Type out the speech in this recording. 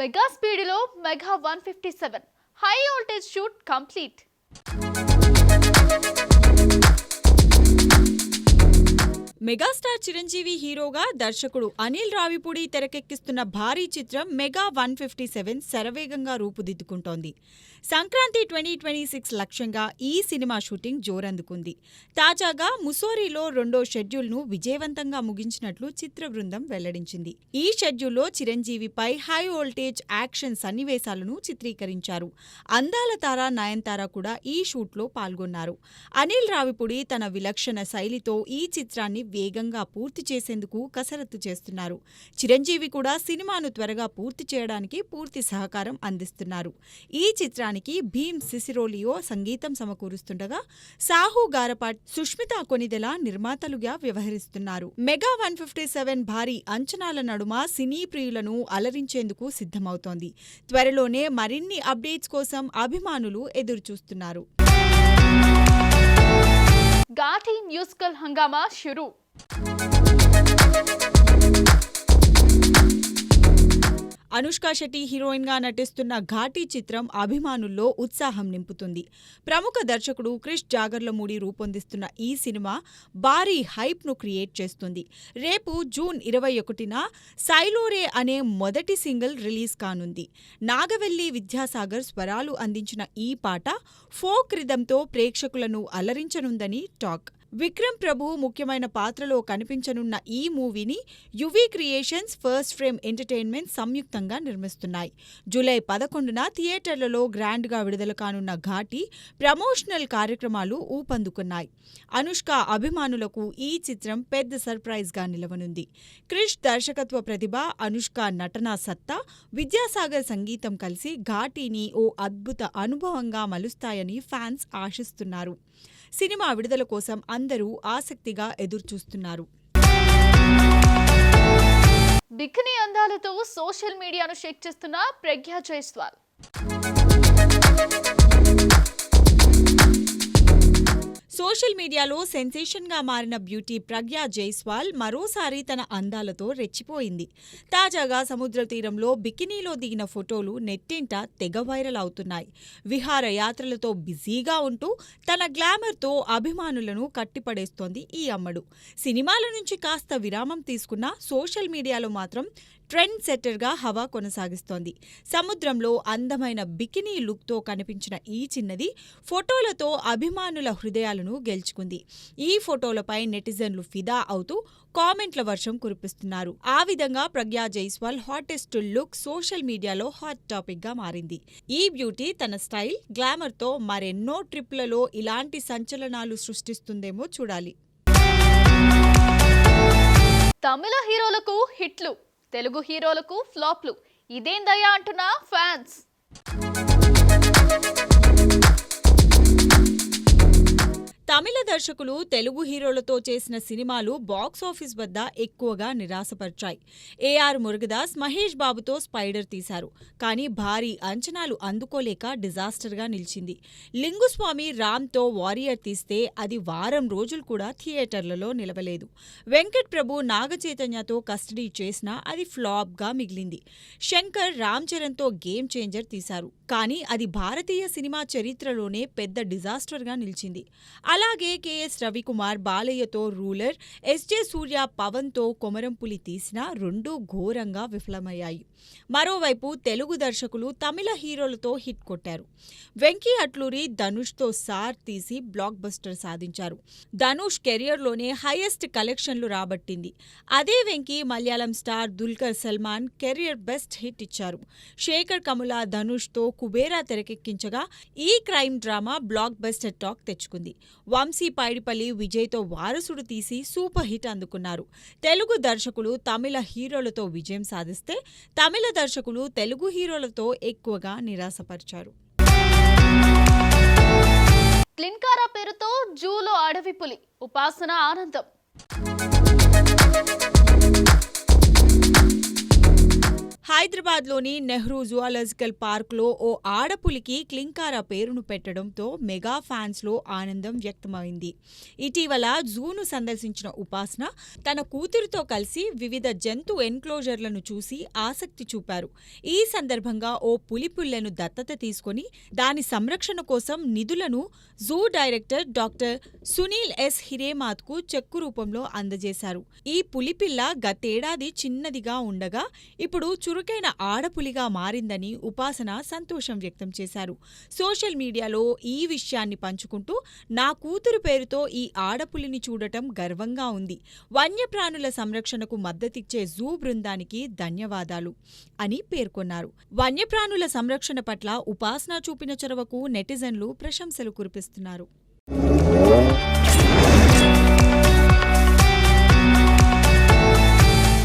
Mega స్పీడ్లో mega 157 high voltage shoot complete. Megastar Chiranjeevi హీరోగా దర్శకుడు అనిల్ రావిపూడి తెరకెక్కిస్తున్న భారీ చిత్రం మెగా 157 శరవేగంగా రూపుదిద్దుకుంటోంది. సంక్రాంతి 2026 లక్ష్యంగా ఈ సినిమా షూటింగ్ జోరందుకుంది. తాజాగా ముసోరిలో రెండో షెడ్యూల్ను విజయవంతంగా ముగించినట్లు చిత్ర బృందం వెల్లడించింది. ఈ షెడ్యూల్లో చిరంజీవిపై హై వోల్టేజ్ యాక్షన్ సన్నివేశాలను చిత్రీకరించారు. అందాల తార నయనతార కూడా ఈ షూట్లో పాల్గొన్నారు. అనిల్ రావిపూడి తన విలక్షణ శైలితో ఈ చిత్రాన్ని వేగంగా పూర్తి చేసేందుకు కసరత్తు చేస్తున్నారు. చిరంజీవి కూడా సినిమాను త్వరగా పూర్తి చేయడానికి పూర్తి సహకారం అందిస్తున్నారు. ఈ చిత్రానికి భీమ్ సిసిరోలియో సంగీతం సమకూరుస్తుండగా సాహు గారపాట్, సుష్మితా కొనిదెల నిర్మాతలుగా వ్యవహరిస్తున్నారు. మెగా 157 భారీ అంచనాల నడుమ సినీ ప్రియులను అలరించేందుకు సిద్ధమవుతోంది. త్వరలోనే మరిన్ని అప్డేట్స్ కోసం అభిమానులు ఎదురుచూస్తున్నారు. ఘాటీ మ్యూజికల్ హంగామా షురూ. అనుష్క శెట్టి హీరోయిన్గా నటిస్తున్న ఘాటీ చిత్రం అభిమానుల్లో ఉత్సాహం నింపుతుంది. ప్రముఖ దర్శకుడు క్రిష్ జాగర్లమూడి రూపొందిస్తున్న ఈ సినిమా భారీ హైప్ను క్రియేట్ చేస్తుంది. రేపు జూన్ 21న సైలోరే అనే మొదటి సింగిల్ రిలీజ్ కానుంది. నాగవెల్లి విద్యాసాగర్ స్వరాలు అందించిన ఈ పాట ఫోక్ రిథంతో ప్రేక్షకులను అలరించనుందని టాక్. విక్రమ్ ప్రభు ముఖ్యమైన పాత్రలో కనిపించనున్న ఈ మూవీని UV creations, first frame entertainment సంయుక్తంగా నిర్మిస్తున్నాయి. జూలై 11న థియేటర్లలో గ్రాండ్గా విడుదల కానున్న ఘాటీ ప్రమోషనల్ కార్యక్రమాలు ఊపందుకున్నాయి. అనుష్క అభిమానులకు ఈ చిత్రం పెద్ద సర్ప్రైజ్గా నిలవనుంది. క్రిష్ దర్శకత్వ ప్రతిభ, అనుష్క నటనా సత్తా, విద్యాసాగర్ సంగీతం కలిసి ఘాటీని ఓ అద్భుత అనుభవంగా మలుస్తాయని ఫ్యాన్స్ ఆశిస్తున్నారు. సినిమా విడుదల కోసం అందరూ ఆసక్తిగా ఎదురుచూస్తున్నారు. బికినీ అందాలతో సోషల్ మీడియాను షేక్ చేస్తున్న ప్రజ్ఞా జైస్వాల్. సోషల్ మీడియాలో సెన్సేషన్గా మారిన బ్యూటీ ప్రజ్ఞా జైస్వాల్ మరోసారి తన అందాలతో రెచ్చిపోయింది. తాజాగా సముద్ర తీరంలో బికినీలో దిగిన ఫోటోలు నెట్టింట తెగ వైరల్ అవుతున్నాయి. విహారయాత్రలతో బిజీగా ఉంటూ తన గ్లామర్తో అభిమానులను కట్టిపడేస్తోంది ఈ అమ్మడు. సినిమాల నుంచి కాస్త విరామం తీసుకున్న సోషల్ మీడియాలో మాత్రం ట్రెండ్ సెట్టర్గా హవా కొనసాగిస్తోంది. సముద్రంలో అందమైన బికినీ లుక్తో కనిపించిన ఈ చిన్నది ఫోటోలతో అభిమానుల హృదయాలను గెలుచుకుంది. ఈ ఫోటోలపై నెటిజన్లు ఫిదా అవుతూ కామెంట్ల వర్షం కురిపిస్తున్నారు. ఆ విధంగా ప్రజ్ఞా జైస్వాల్ హాటెస్ట్ లుక్ సోషల్ మీడియాలో హాట్ టాపిక్గా మారింది. ఈ బ్యూటీ తన స్టైల్, గ్లామర్తో మరెన్నో ట్రిప్లలో ఇలాంటి సంచలనాలు సృష్టిస్తుందేమో చూడాలి. తమిళ హీరోలకు హిట్లు, తెలుగు హీరోలకు ఫ్లాప్లు. ఇదేందయ్యా అంటున్న ఫ్యాన్స్. తమిళ దర్శకులు తెలుగు హీరోలతో చేసిన సినిమాలు బాక్సాఫీస్ వద్ద ఎక్కువగా నిరాశపరిచాయి. ఏఆర్ మురుగదాస్, మహేష్ బాబుతో స్పైడర్ తీశారు. కానీ భారీ అంచనాలు అందుకోలేక డిజాస్టర్గా నిలిచింది. లింగుస్వామి రామ్తో వారియర్ తీస్తే అది వారం రోజులు కూడా థియేటర్లలో నిలవలేదు. వెంకట్ ప్రభు నాగచైతన్యతో కస్టడీ చేసినా అది ఫ్లాప్గా మిగిలింది. శంకర్ రామ్ చరణ్తో గేమ్ చేంజర్ తీశారు. కానీ అది భారతీయ సినిమా చరిత్రలోనే పెద్ద డిజాస్టర్గా నిలిచింది. అలాగే కెఎస్ రవికుమార్ బాలయ్యతో రూలర్, ఎస్జే సూర్య పవన్తో కొమరంపులి తీసినా రెండూ ఘోరంగా విఫలమయ్యాయి. మరోవైపు తెలుగు దర్శకులు తమిళ హీరోలతో హిట్ కొట్టారు. వెంకీ అట్లూరి ధనుష్తో సార్ తీసి బ్లాక్ బస్టర్ సాధించారు. ధనుష్ కెరియర్లోనే హైయెస్ట్ కలెక్షన్లు రాబట్టింది. అదే Venky Malayalam star Dulquer Salman career best hit ఇచ్చారు. శేఖర్ కముల ధనుష్తో కుబేరా తెరకెక్కించగా ఈ crime drama block buster talk తెచ్చుకుంది. వంశీ పైడిపల్లి విజయ్తో వారసుడు తీసి సూపర్ హిట్ అందుకున్నారు. తెలుగు దర్శకులు తమిళ హీరోలతో విజయం సాధిస్తే తమిళ దర్శకులు తెలుగు హీరోలతో ఎక్కువగా నిరాశపరిచారు. క్లిన్కారా పేరుతో జూలో అడవి పులి, ఉపాసన ఆనందం. హైదరాబాద్లోని నెహ్రూ జువాలజికల్ పార్క్లో ఓ ఆడపులికి క్లింకారా పేరును పెట్టడంతో మెగా ఫ్యాన్స్లో ఆనందం వ్యక్తమైంది. ఇటీవల జూను సందర్శించిన ఉపాసన తన కూతురితో కలిసి వివిధ జంతు ఎన్క్లోజర్లను చూసి ఆసక్తి చూపారు. ఈ సందర్భంగా ఓ పులిపిల్లను దత్తత తీసుకొని దాని సంరక్షణ కోసం నిధులను zoo director doctor Sunil S హిరేమాత్కు చెక్కు రూపంలో అందజేశారు. ఈ పులిపిల్ల గతేడాది చిన్నదిగా ఉండగా ఇప్పుడు చురుకైన ఆడపులిగా మారిందని ఉపాసన సంతోషం వ్యక్తం చేశారు. సోషల్ మీడియాలో ఈ విషయాన్ని పంచుకుంటూ నా కూతురు పేరుతో ఈ ఆడపులిని చూడటం గర్వంగా ఉంది. వన్యప్రాణుల సంరక్షణకు మద్దతిచ్చే జూ బృందానికి ధన్యవాదాలు అని పేర్కొన్నారు. వన్యప్రాణుల సంరక్షణ పట్ల ఉపాసన చూపిన చొరవకు నెటిజన్లు ప్రశంసలు కురిపిస్తున్నారు.